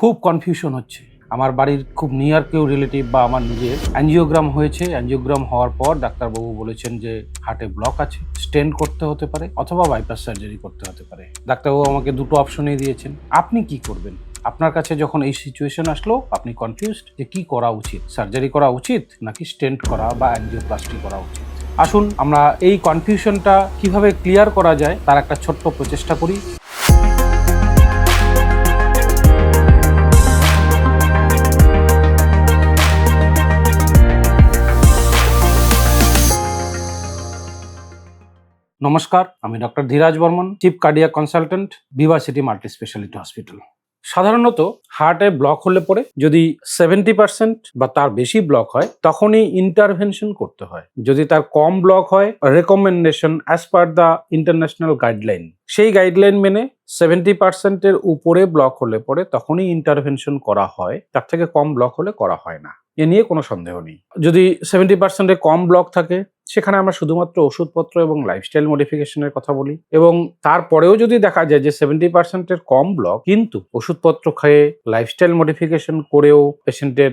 খুব কনফিউশন হচ্ছে। আমার বাড়ির খুব নিয়ার কেউ রিলেটিভ বা আমার নিজের অ্যাঞ্জিওগ্রাম হয়েছে। অ্যাঞ্জিওগ্রাম হওয়ার পর ডাক্তারবাবু বলেছেন যে হার্টে ব্লক আছে, স্টেন্ট করতে হতে পারে অথবা বাইপাস সার্জারি করতে হতে পারে। ডাক্তারবাবু আমাকে দুটো অপশনই দিয়েছেন। আপনি কি করবেন? আপনার কাছে যখন এই সিচুয়েশন আসলো, আপনি কনফিউজড যে কি করা উচিত, সার্জারি করা উচিত নাকি স্টেন্ট করা বা অ্যাঞ্জিওপ্লাস্টি করা উচিত। আসুন আমরা এই কনফিউশনটা কিভাবে ক্লিয়ার করা যায় তার একটা ছোট্ট প্রচেষ্টা করি। নমস্কার, আমি doctor Dhiraj Barman, chief cardiac consultant, Vivacity multi speciality hospital. সাধারণত হার্টে ব্লক হলে পরে যদি 70% বা তার বেশি ব্লক হয় তখনই ইন্টারভেনশন করতে হয়। যদি তার কম ব্লক হয়, recommendation as per the international guideline, সেই গাইডলাইন মেনে 70%-এর উপরে ব্লক হলে পরে তখনই ইন্টারভেনশন করা হয়। তার থেকে কম ব্লক হলে করা হয় না, এ নিয়ে কোনো সন্দেহ নেই। যদি 70%-এর কম ব্লক থাকে সেখানে আমরা শুধুমাত্র ওষুধপত্র এবং লাইফস্টাইল মডিফিকেশনের কথা বলি, এবং তারপরেও যদি দেখা যায় যে 70%-এর কম ব্লক কিন্তু ওষুধপত্র খেয়ে লাইফস্টাইল মডিফিকেশন করেও পেশেন্টের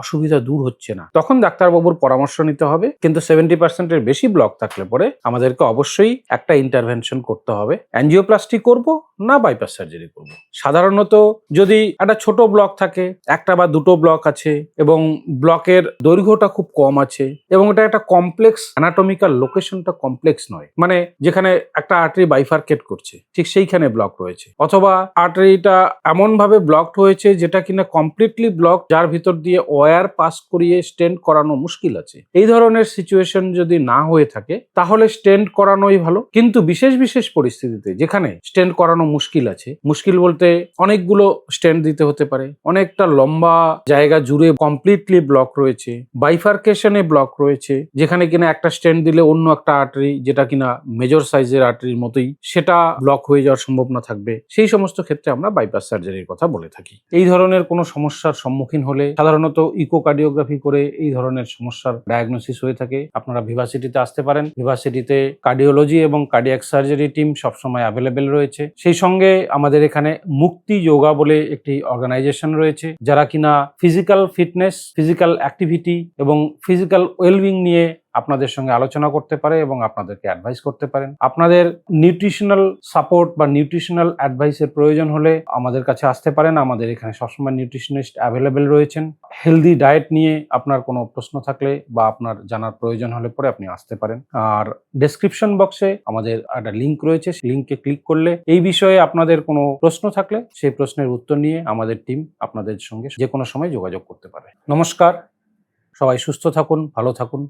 অসুবিধা দূর হচ্ছে না, তখন ডাক্তারবাবুর পরামর্শ নিতে হবে। কিন্তু 70%-এর বেশি ব্লক থাকলে পরে আমাদেরকে অবশ্যই একটা ইন্টারভেনশন করতে হবে। অ্যাঞ্জিওপ্লাস্টি করব না বাইপাস সার্জারি করব। সাধারণত যদি একটা ছোট ব্লক থাকে, একটা বা দুটো ব্লক আছে এবং ব্লকের দৈর্ঘ্যটা খুব কম আছে এবং এটা একটা কমপ্লেক্স অ্যানাটমিক্যাল লোকেশনটা কমপ্লেক্স নয়, মানে যেখানে একটা আর্টারি বাইফার্কেট করছে ঠিক সেইখানে ব্লক রয়েছে, অথবা আর্টারিটা এমন ভাবে ব্লকড হয়েছে যেটা কিনা কমপ্লিটলি ব্লক, যার ভিতর দিয়ে ওয়্যার পাস করিয়ে স্টেন্ট করানো মুশকিল আছে, এই ধরনের সিচুয়েশন যদি না হয়ে থাকে তাহলে স্টেন্ট করানোই ভালো। কিন্তু বিশেষ বিশেষ পরিস্থিতিতে যেখানে স্টেন্ট করানো মুশকিল আছে, মুশকিল বলতে অনেকগুলো স্টেন্ট দিতে হতে পারে, অনেকটা লম্বা জায়গা জুড়ে কমপ্লিটলি ব্লক রয়েছে, বাইফার্কেশনে ব্লক রয়েছে, যেখানে কিনা একটা স্টেন্ট দিলে অন্য একটা আর্টারি যেটা কিনা মেজর সাইজের আর্টারির মতোই সেটা ব্লক হয়ে যাওয়ার সম্ভাবনা থাকবে, সেই সমস্ত ক্ষেত্রে আমরা বাইপাস সার্জারির কথা বলে থাকি। এই ধরনের কোনো সমস্যার সম্মুখীন হলে সাধারণত ইকোকার্ডিওগ্রাফি করে এই ধরনের সমস্যার ডায়াগনোসিস হয়ে থাকে। আপনারা ভিভাসিটিতে আসতে পারেন। ভিভাসিটিতে কার্ডিওলজি এবং কার্ডিয়াক সার্জারি টিম সবসময় অ্যাভেলেবেল রয়েছে। সেই সঙ্গে আমাদের এখানে মুক্তি যোগা বলে একটি অর্গানাইজেশন রয়েছে, যারা কিনা ফিজিক্যাল ফিটনেস, ফিজিক্যাল অ্যাক্টিভিটি এবং ফিজিক্যাল ওয়েলবিং নিয়ে আপনাদের সঙ্গে আলোচনা করতে পারে এবং আপনাদেরকে অ্যাডভাইস করতে পারেন। আপনাদের নিউট্রিশনাল সাপোর্ট বা নিউট্রিশনাল অ্যাডভাইসের প্রয়োজন হলে আমাদের কাছে আসতে পারেন। আমাদের এখানে সবসময় নিউট্রিশনিস্ট অ্যাভেলেবেল রয়েছেন। হেলদি ডায়েট নিয়ে আপনার কোনো প্রশ্ন থাকলে বা আপনার জানার প্রয়োজন হলে পরে আপনি আসতে পারেন। আর ডেসক্রিপশন বক্সে আমাদের একটা লিঙ্ক রয়েছে, সেই লিঙ্কে ক্লিক করলে এই বিষয়ে আপনাদের কোনো প্রশ্ন থাকলে সেই প্রশ্নের উত্তর নিয়ে আমাদের টিম আপনাদের সঙ্গে যে কোনো সময় যোগাযোগ করতে পারে। নমস্কার, সবাই সুস্থ থাকুন, ভালো থাকুন।